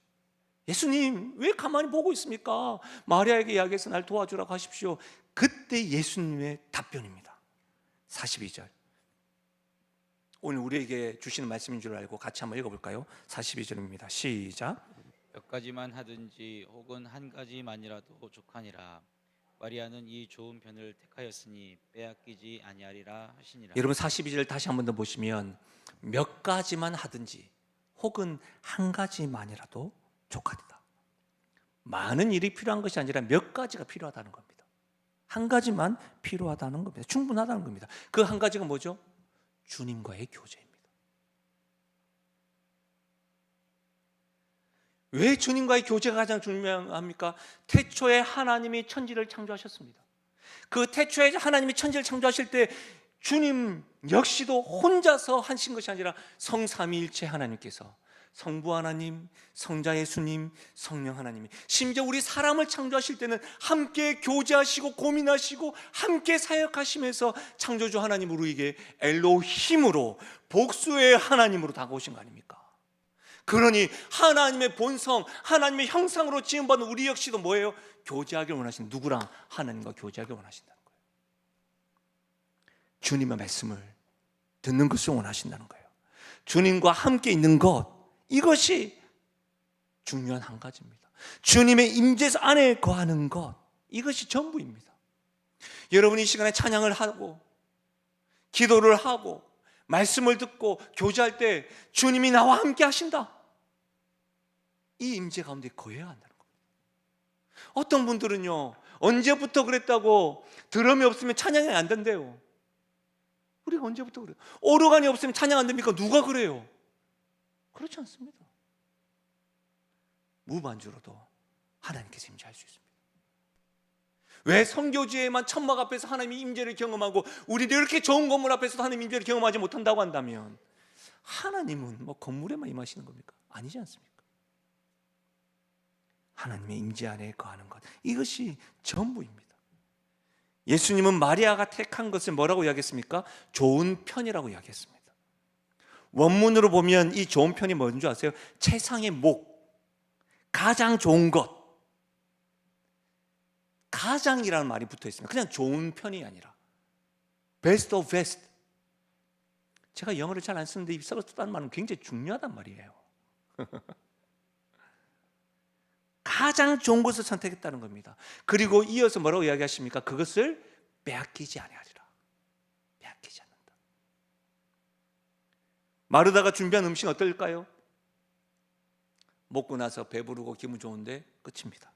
예수님, 왜 가만히 보고 있습니까? 마리아에게 이야기해서 날 도와주라고 하십시오. 그때 예수님의 답변입니다. 42절. 오늘 우리에게 주시는 말씀인 줄 알고 같이 한번 읽어볼까요? 42절입니다. 시작. 몇 가지만 하든지 혹은 한 가지만이라도 족하니라. 마리아는 이 좋은 편을 택하였으니 빼앗기지 아니하리라 하시니라. 여러분 42절 다시 한번 더 보시면, 몇 가지만 하든지 혹은 한 가지만이라도 족하리다. 많은 일이 필요한 것이 아니라 몇 가지가 필요하다는 겁니다. 한 가지만 필요하다는 겁니다. 충분하다는 겁니다. 그 한 가지가 뭐죠? 주님과의 교제입니다. 왜 주님과의 교제가 가장 중요합니까? 태초에 하나님이 천지를 창조하셨습니다. 그 태초에 하나님이 천지를 창조하실 때 주님 역시도 혼자서 하신 것이 아니라 성삼위일체 하나님께서, 성부 하나님, 성자 예수님, 성령 하나님이, 심지어 우리 사람을 창조하실 때는 함께 교제하시고 고민하시고 함께 사역하시면서 창조주 하나님으로 우리에게 엘로힘으로, 복수의 하나님으로 다가오신 거 아닙니까? 그러니 하나님의 본성, 하나님의 형상으로 지음받은 우리 역시도 뭐예요? 교제하기를 원하신, 누구랑? 하나님과 교제하기를 원하신다는 거예요. 주님의 말씀을 듣는 것을 원하신다는 거예요. 주님과 함께 있는 것, 이것이 중요한 한 가지입니다. 주님의 임재 안에 거하는 것, 이것이 전부입니다. 여러분이 이 시간에 찬양을 하고 기도를 하고 말씀을 듣고 교제할 때 주님이 나와 함께 하신다, 이 임재 가운데 거해야 한다는 겁니다. 어떤 분들은요, 언제부터 그랬다고 드럼이 없으면 찬양이 안 된대요. 우리가 언제부터 그래요? 오르간이 없으면 찬양 안 됩니까? 누가 그래요? 그렇지 않습니다. 무반주로도 하나님께서 임재할 수 있습니다. 왜 선교지에만 천막 앞에서 하나님의 임재를 경험하고 우리도 이렇게 좋은 건물 앞에서도 하나님의 임재를 경험하지 못한다고 한다면, 하나님은 뭐 건물에만 임하시는 겁니까? 아니지 않습니까? 하나님의 임재 안에 거하는 것, 이것이 전부입니다. 예수님은 마리아가 택한 것을 뭐라고 이야기했습니까? 좋은 편이라고 이야기했습니다. 원문으로 보면 이 좋은 편이 뭔 줄 아세요? 최상의 목, 가장 좋은 것, 가장이라는 말이 붙어 있습니다. 그냥 좋은 편이 아니라 best of best. 제가 영어를 잘 안 쓰는데 입사로 쓰다는 말은 굉장히 중요하단 말이에요. 가장 좋은 것을 선택했다는 겁니다. 그리고 이어서 뭐라고 이야기하십니까? 그것을 빼앗기지 아니하리라. 빼앗기지 않는다. 마르다가 준비한 음식은 어떨까요? 먹고 나서 배부르고 기분 좋은데 끝입니다.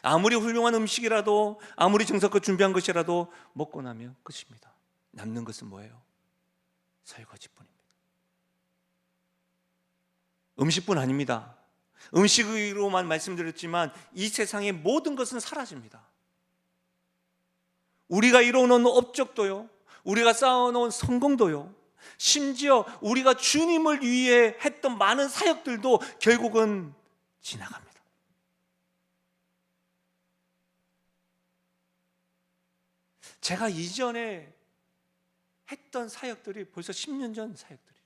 아무리 훌륭한 음식이라도, 아무리 정성껏 준비한 것이라도 먹고 나면 끝입니다. 남는 것은 뭐예요? 설거지뿐입니다. 음식뿐 아닙니다. 음식으로만 말씀드렸지만 이 세상의 모든 것은 사라집니다. 우리가 이뤄놓은 업적도요, 우리가 쌓아놓은 성공도요, 심지어 우리가 주님을 위해 했던 많은 사역들도 결국은 지나갑니다. 제가 이전에 했던 사역들이 벌써 10년 전 사역들이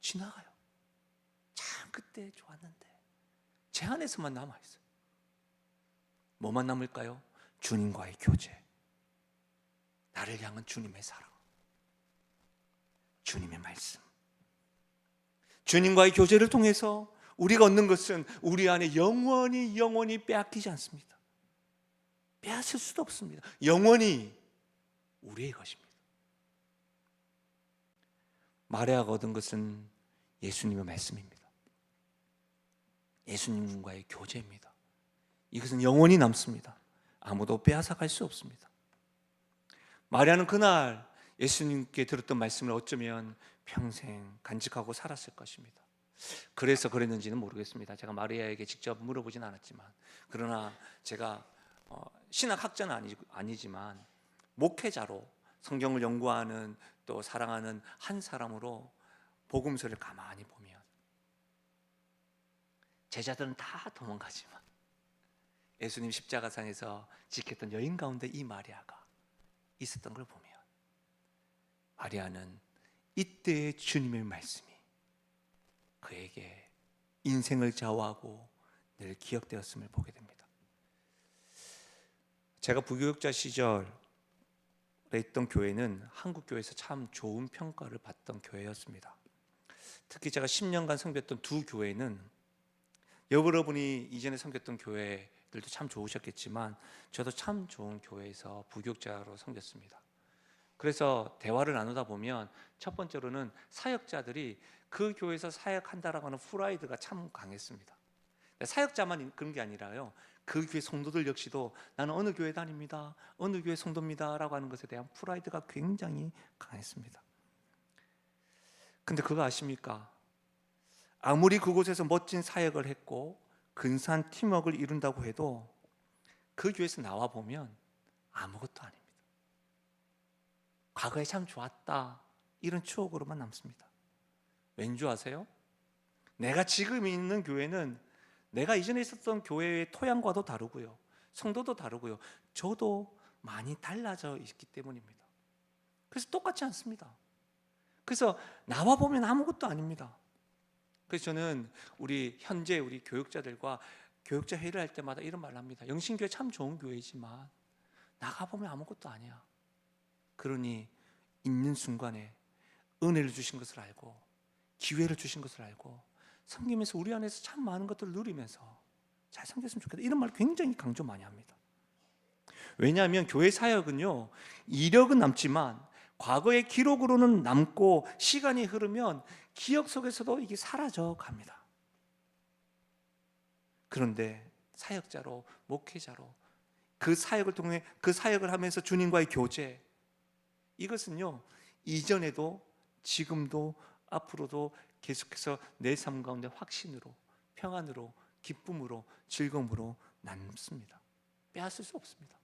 지나가요. 참 그때 좋았는데 제 안에서만 남아있어요. 뭐만 남을까요? 주님과의 교제, 나를 향한 주님의 사랑, 주님의 말씀. 주님과의 교제를 통해서 우리가 얻는 것은 우리 안에 영원히 빼앗기지 않습니다. 빼앗을 수도 없습니다. 영원히 우리의 것입니다. 마리아가 얻은 것은 예수님의 말씀입니다. 예수님과의 교제입니다. 이것은 영원히 남습니다. 아무도 빼앗아갈 수 없습니다. 마리아는 그날 예수님께 들었던 말씀을 어쩌면 평생 간직하고 살았을 것입니다. 그래서 그랬는지는 모르겠습니다. 제가 마리아에게 직접 물어보진 않았지만, 그러나 제가 신학학자는 아니지만 목회자로 성경을 연구하는 또 사랑하는 한 사람으로 복음서를 가만히 보면 제자들은 다 도망가지만 예수님 십자가상에서 지켰던 여인 가운데 이 마리아가 있었던 걸 보면, 마리아는 이때의 주님의 말씀이 그에게 인생을 좌우하고 늘 기억되었음을 보게 됩니다. 제가 부교육자 시절에 있던 교회는 한국 교회에서 참 좋은 평가를 받던 교회였습니다. 특히 제가 10년간 섬겼던 두 교회는, 여러분이 이전에 섬겼던 교회들도 참 좋으셨겠지만 저도 참 좋은 교회에서 부교육자로 섬겼습니다. 그래서 대화를 나누다 보면 첫 번째로는 사역자들이 그 교회에서 사역한다라고 하는 프라이드가 참 강했습니다. 사역자만 그런 게 아니라요, 그 교회 성도들 역시도 나는 어느 교회 다닙니다, 어느 교회 성도입니다 라고 하는 것에 대한 프라이드가 굉장히 강했습니다. 근데 그거 아십니까? 아무리 그곳에서 멋진 사역을 했고 근사한 팀워크를 이룬다고 해도 그 교회에서 나와 보면 아무것도 아닙니다. 과거에 참 좋았다, 이런 추억으로만 남습니다. 왠지 아세요? 내가 지금 있는 교회는 내가 이전에 있었던 교회의 토양과도 다르고요, 성도도 다르고요, 저도 많이 달라져 있기 때문입니다. 그래서 똑같지 않습니다. 그래서 나와 보면 아무것도 아닙니다. 그래서 저는 현재 우리 교육자들과 교육자 회의를 할 때마다 이런 말을 합니다. 영신교회 참 좋은 교회지만 나가보면 아무것도 아니야. 그러니 있는 순간에 은혜를 주신 것을 알고 기회를 주신 것을 알고 섬기면서 우리 안에서 참 많은 것들을 누리면서 잘 섬겼으면 좋겠다, 이런 말 굉장히 강조 많이 합니다. 왜냐하면 교회 사역은요, 이력은 남지만 과거의 기록으로는 남고 시간이 흐르면 기억 속에서도 이게 사라져 갑니다. 그런데 사역자로, 목회자로 그 사역을 통해, 그 사역을 하면서 주님과의 교제, 이것은요 이전에도 지금도 앞으로도 계속해서 내 삶 가운데 확신으로, 평안으로, 기쁨으로, 즐거움으로 남습니다. 빼앗을 수 없습니다.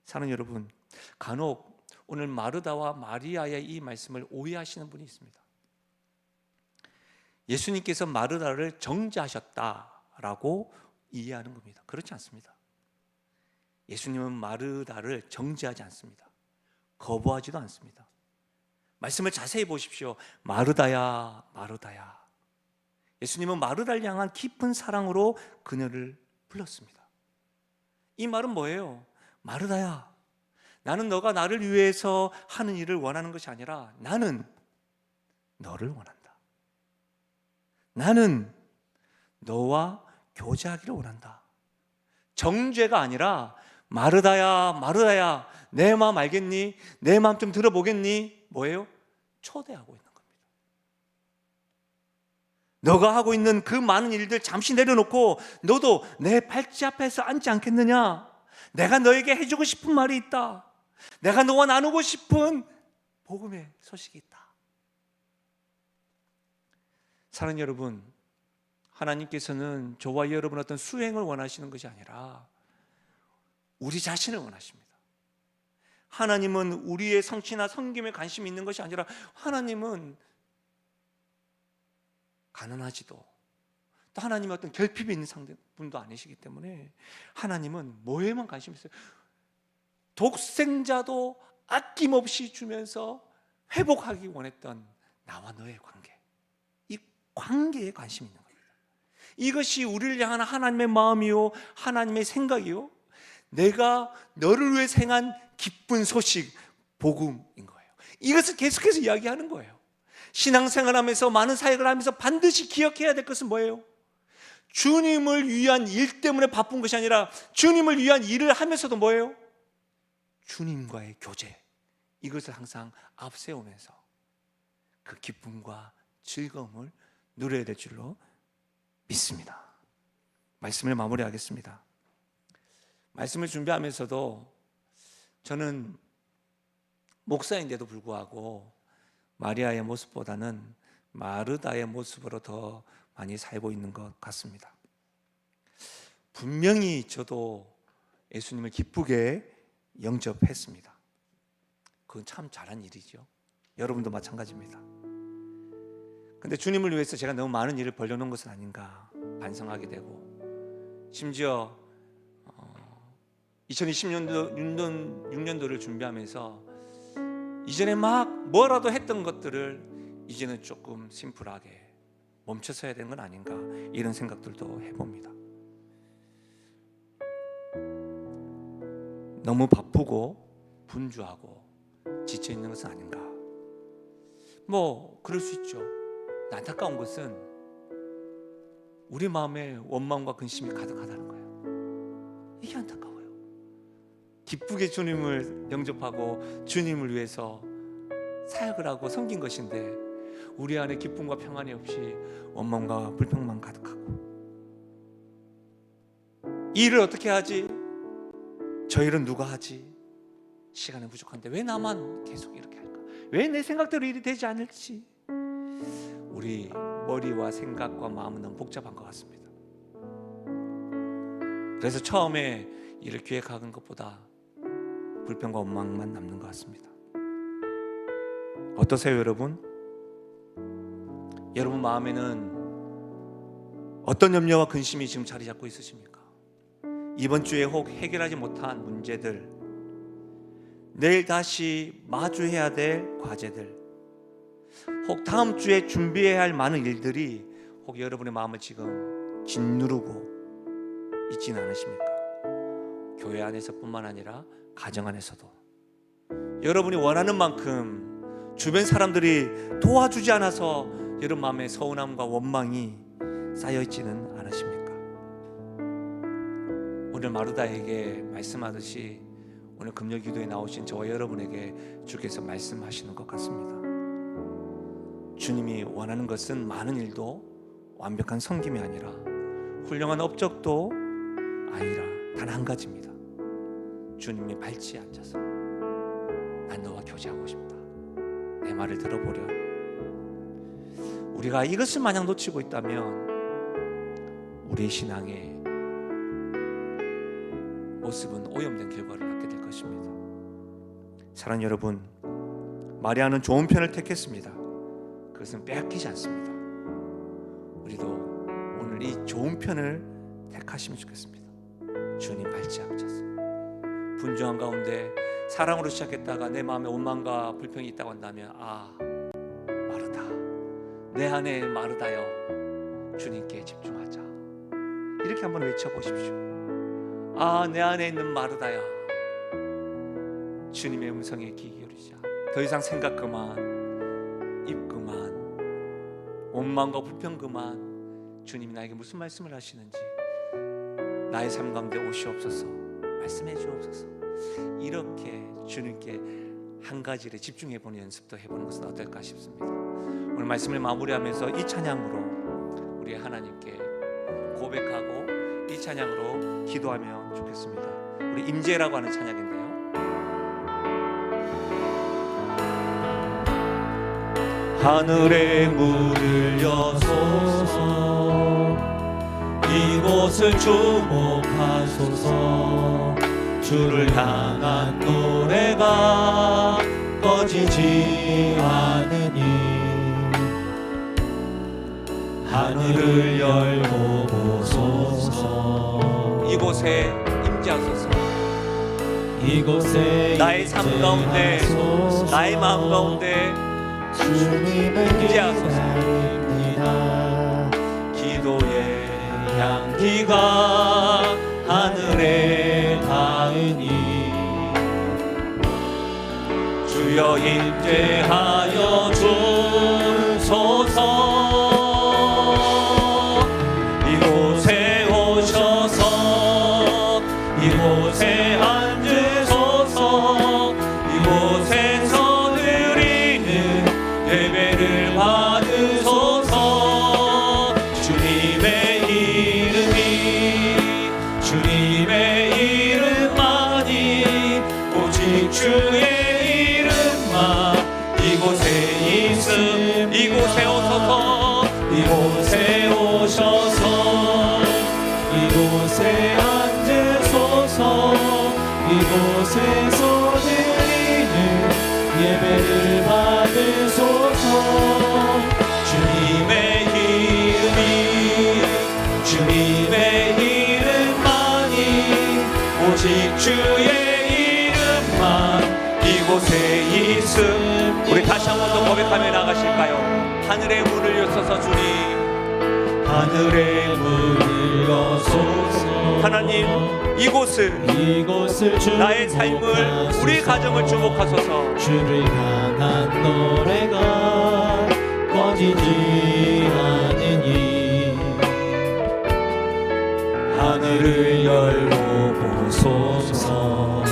사랑하는 여러분, 간혹 오늘 마르다와 마리아의 이 말씀을 오해하시는 분이 있습니다. 예수님께서 마르다를 정죄하셨다라고 이해하는 겁니다. 그렇지 않습니다. 예수님은 마르다를 정죄하지 않습니다. 거부하지도 않습니다. 말씀을 자세히 보십시오. 마르다야, 마르다야. 예수님은 마르다를 향한 깊은 사랑으로 그녀를 불렀습니다. 이 말은 뭐예요? 마르다야, 나는 너가 나를 위해서 하는 일을 원하는 것이 아니라 나는 너를 원한다. 나는 너와 교제하기를 원한다. 정죄가 아니라 마르다야, 마르다야, 내 마음 알겠니? 내 마음 좀 들어보겠니? 뭐예요? 초대하고 있는 겁니다. 너가 하고 있는 그 많은 일들 잠시 내려놓고 너도 내 발치 앞에서 앉지 않겠느냐? 내가 너에게 해주고 싶은 말이 있다. 내가 너와 나누고 싶은 복음의 소식이 있다. 사랑하는 여러분, 하나님께서는 저와 여러분 어떤 수행을 원하시는 것이 아니라 우리 자신을 원하십니다. 하나님은 우리의 성취나 섬김에 관심이 있는 것이 아니라 하나님은 가난하지도 또 하나님의 어떤 결핍이 있는 분도 아니시기 때문에 하나님은 뭐에만 관심이 있어요? 독생자도 아낌없이 주면서 회복하기 원했던 나와 너의 관계, 이 관계에 관심이 있는 겁니다. 이것이 우리를 향한 하나님의 마음이요, 하나님의 생각이요, 내가 너를 위해 행한 기쁜 소식, 복음인 거예요. 이것을 계속해서 이야기하는 거예요. 신앙생활하면서 많은 사역을 하면서 반드시 기억해야 될 것은 뭐예요? 주님을 위한 일 때문에 바쁜 것이 아니라 주님을 위한 일을 하면서도 뭐예요? 주님과의 교제, 이것을 항상 앞세우면서 그 기쁨과 즐거움을 누려야 될 줄로 믿습니다. 말씀을 마무리하겠습니다. 말씀을 준비하면서도 저는 목사인데도 불구하고 마리아의 모습보다는 마르다의 모습으로 더 많이 살고 있는 것 같습니다. 분명히 저도 예수님을 기쁘게 영접했습니다. 그건 참 잘한 일이죠. 여러분도 마찬가지입니다. 근데 주님을 위해서 제가 너무 많은 일을 벌려놓은 것은 아닌가 반성하게 되고, 심지어 2026년도를 준비하면서 이전에 막 뭐라도 했던 것들을 이제는 조금 심플하게 멈춰서야 되는 건 아닌가, 이런 생각들도 해봅니다. 너무 바쁘고 분주하고 지쳐 있는 것은 아닌가. 뭐 그럴 수 있죠. 안타까운 것은 우리 마음에 원망과 근심이 가득하다는 거예요. 이게 안타까워요. 기쁘게 주님을 영접하고 주님을 위해서 사역을 하고 섬긴 것인데 우리 안에 기쁨과 평안이 없이 원망과 불평만 가득하고, 이 일을 어떻게 하지? 저 일은 누가 하지? 시간이 부족한데 왜 나만 계속 이렇게 할까? 왜 내 생각대로 일이 되지 않을지? 우리 머리와 생각과 마음은 너무 복잡한 것 같습니다. 그래서 처음에 일을 기획하는 것보다 불평과 원망만 남는 것 같습니다. 어떠세요, 여러분? 여러분 마음에는 어떤 염려와 근심이 지금 자리 잡고 있으십니까? 이번 주에 혹 해결하지 못한 문제들, 내일 다시 마주해야 될 과제들, 혹 다음 주에 준비해야 할 많은 일들이 혹 여러분의 마음을 지금 짓누르고 있지는 않으십니까? 교회 안에서뿐만 아니라 가정 안에서도 여러분이 원하는 만큼 주변 사람들이 도와주지 않아서 여러분 마음에 서운함과 원망이 쌓여있지는 않으십니까? 오늘 마르다에게 말씀하듯이 오늘 금요 기도에 나오신 저와 여러분에게 주께서 말씀하시는 것 같습니다. 주님이 원하는 것은 많은 일도 완벽한 섬김이 아니라 훌륭한 업적도 아니라 단 한 가지입니다. 주님의 발치에 앉아서 난 너와 교제하고 싶다, 내 말을 들어보려. 우리가 이것을 마냥 놓치고 있다면 우리의 신앙의 모습은 오염된 결과를 낳게 될 것입니다. 사랑하는 여러분, 마리아는 좋은 편을 택했습니다. 그것은 빼앗기지 않습니다. 우리도 오늘 이 좋은 편을 택하시면 좋겠습니다. 주님 발치 앞에서 분주한 가운데 사랑으로 시작했다가 내 마음에 원망과 불평이 있다고 한다면, 마르다, 내 안에 마르다여 주님께 집중하자, 이렇게 한번 외쳐보십시오. 내 안에 있는 마르다야, 주님의 음성에 귀 기울이자. 더 이상 생각 그만, 입 그만, 원망과 불평 그만. 주님이 나에게 무슨 말씀을 하시는지 나의 삶 가운데 오시옵소서, 말씀해 주옵소서. 이렇게 주님께 한 가지 일에 집중해보는 연습도 해보는 것은 어떨까 싶습니다. 오늘 말씀을 마무리하면서 이 찬양으로 우리 하나님께 고백하고 이 찬양으로 기도하면 좋겠습니다. 우리 임재라고 하는 찬양인데요, 하늘의 문을 여소서, 이곳을 주목하소서. 주를 향한 노래가 꺼지지 않으니 하늘을 열고 보소서. 이곳에 임재하소서. 이곳에 나의 삶 가운데, 나의 마음 가운데 주님을 임재하소서. 기다립니다. 기도의 향기가 하늘에 닿으니 주여 임재하여 주를 주의 이름만 이곳에 있음. 이곳에 오소서. 이곳에 오셔서 이곳에 앉으소서. 이곳에서 드리는 예배를 받으소서. 주님의 이름이 주님의 이름만이 오직 주의 이름만 이곳에 있음. 우리 다시 한 번 더 고백하며 나가실까요? 하늘의 문을 여소서 주님. 하늘의 문을 여소서. 하나님 이곳을 나의 삶을 우리 가정을 주목하소서. 주를 향한 노래가 꺼지지 않으니 하늘을 열고 보소서.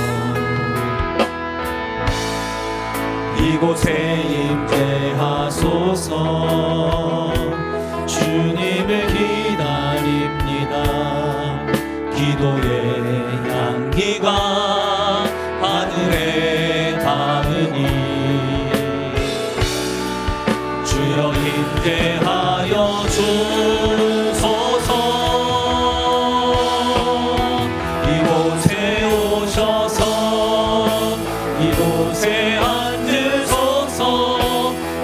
이곳에 임재하소서. 주님을 기다립니다. 기도의 향기가 하늘에 닿으니 주여 임재하여 주소서. 이곳에 오셔서 이곳에 앉으소서.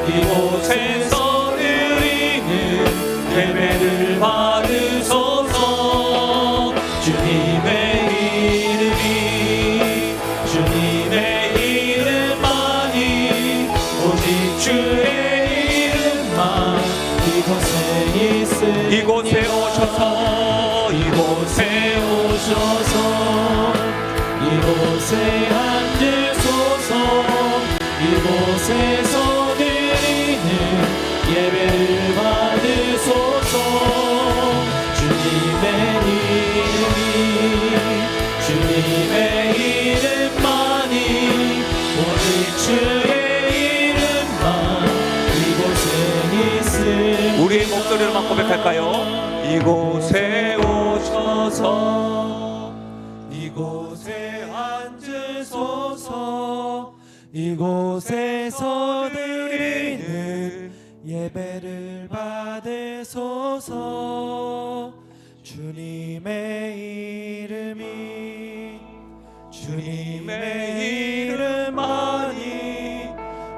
이곳에서 드리는 예배를 받으소서. 주님의 이름이 주님의 이름만이 오직 주의 이름만 이곳에 있으니 이곳에 오셔서 이곳에 오셔서 이곳에 앉으소서. 이곳에서 드리는 예배를 받으소서. 주님의 이름이 주님의 이름만이 오직 주의 이름만 이곳에 있으니 우리의 목소리로만 고백할까요? 이곳에 오셔서 이곳에 앉으소서. 이곳에서 드리는 예배를 받으소서. 주님의 이름이 주님의 이름만이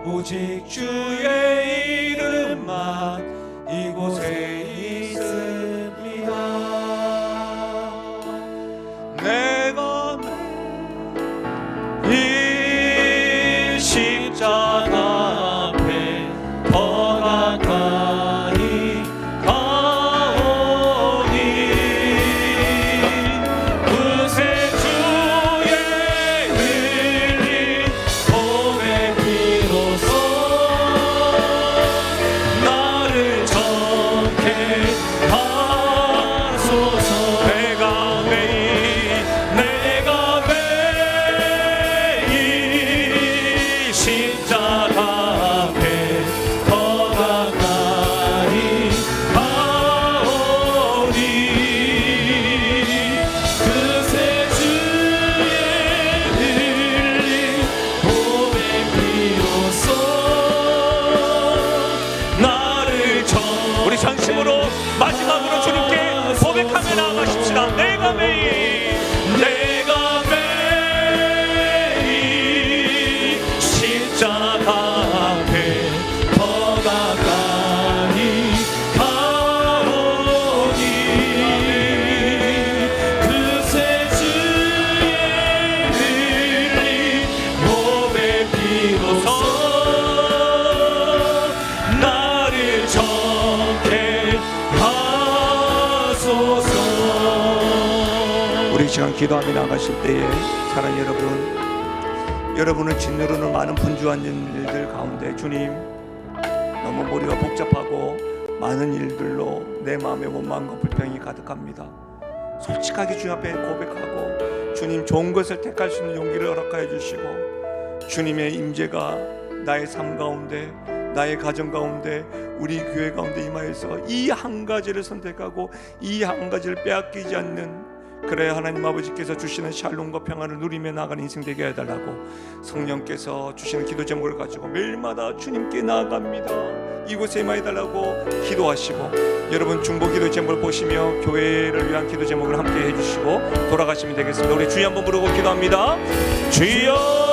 오직 주의 이름만 이곳에 있습니다. 내가 이 십자가 앞에 더 가까이 가오니 그새 주의 흘린 고백 비로소 나를 정케 하소서. 내가 매일 십자가 앞에 더 가까이 가오니 그새 주의 흘린 고백 비로소 나를 우리 전심으로 마지막으로 주님께 고백하며 나아가십시다. 내가 매일 십자가 앞에 더 가까이 가오니 그새 주의 흘린 고백 비로소 나를 정케 하소서. 우리 시간 기도하며 나가실 때에 사랑하는 여러분을 짓누르는 많은 분주한 일들 가운데 주님 너무 머리가 복잡하고 많은 일들로 내 마음에 원망과 불평이 가득합니다. 솔직하게 주님 앞에 고백하고 주님 좋은 것을 택할 수 있는 용기를 허락하여 주시고 주님의 임재가 나의 삶 가운데 나의 가정 가운데 우리 교회 가운데 임하여서 이 한 가지를 선택하고 이 한 가지를 빼앗기지 않는 그래 하나님 아버지께서 주시는 샬롬과 평안을 누리며 나아가는 인생 되게 해달라고 성령께서 주시는 기도 제목을 가지고 매일마다 주님께 나아갑니다. 이곳에 임하여달라고 기도하시고 여러분 중보 기도 제목을 보시며 교회를 위한 기도 제목을 함께 해주시고 돌아가시면 되겠습니다. 우리 주여 한번 부르고 기도합니다. 주여